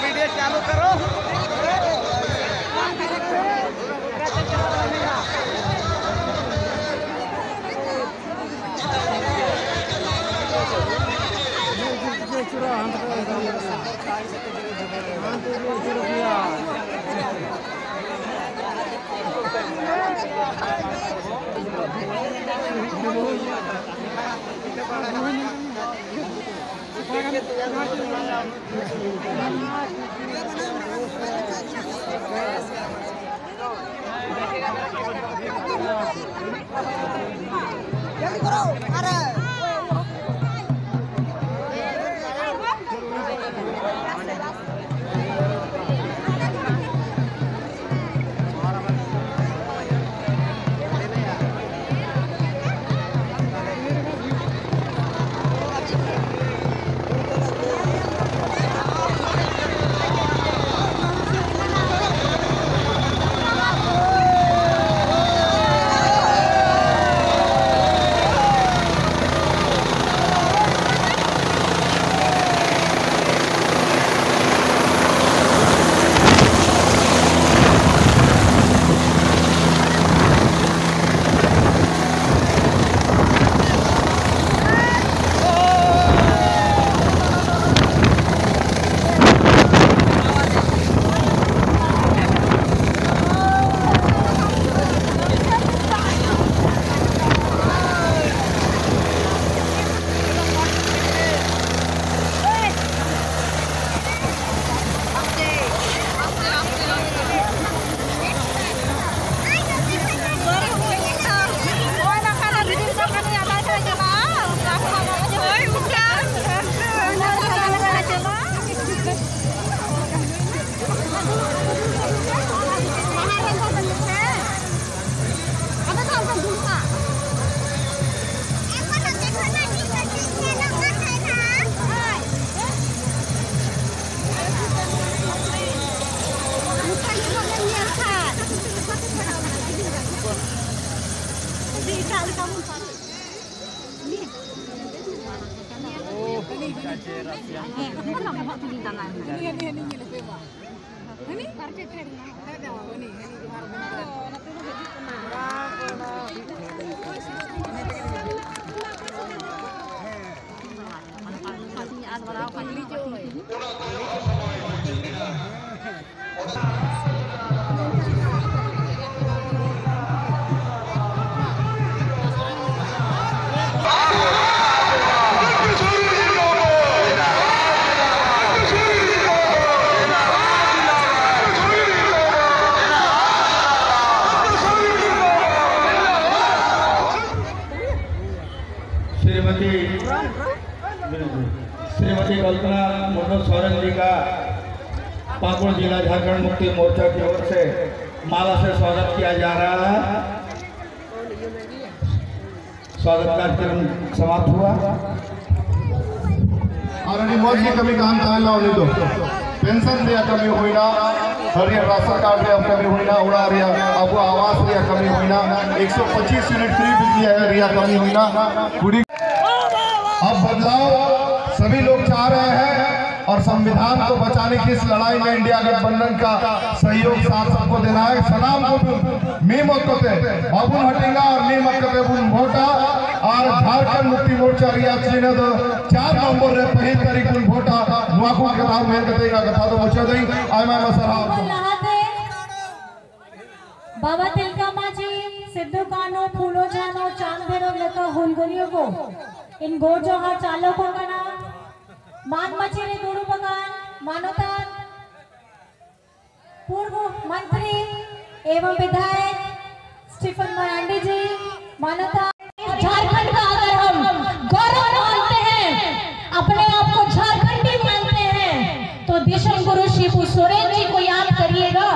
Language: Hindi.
वीडियो चालू करो। श्रीमती कल्पना मनोज सोरेन जी का पाकुड़ जिला झारखंड मुक्ति मोर्चा की ओर से माला से स्वागत किया जा रहा है। स्वागत कार्यक्रम समाप्त हुआ। और मौज की कमी काम चाहला उन्हें दो पेंशन दिया कमी हुई ना, हरिया राशन कार्ड दिया कमी हुई ना, उड़ा रिया अब आवास दिया कमी हुई ना, 125 यूनिट फ्री बिजली है रिया कमी हुई ना। पूरी अब बदलाव सभी लोग चाह रहे हैं और संविधान को बचाने की इस लड़ाई में इंडिया गठबंधन का सहयोग साथ सबको देना है। सलाम को मी मक्कते बाबुल हटेगा और मी मक्कते बुन वोटा और झारखंड मुक्ति मोर्चा रिया चीने तो 4 नवंबर रे पहली तारीख बुन वोटा नुआको कथा में कतेगा कथा तो बचा देई आई मैं मसरा बाबा तिलका माजी सिद्धू कानो फूलो जानो चांद भैरव लता हुलगुनियों को इन गोर जोहार चालकों का नाम मान मचेरे गुरु बगान मानवता पूर्व मंत्री एवं विधायक स्टीफन मरांडी जी मानवता। झारखंड का अगर हम गौरव मानते हैं, अपने आप को झारखंडी मानते हैं, तो देशम गुरु शिबू सोरेन जी को याद करिएगा।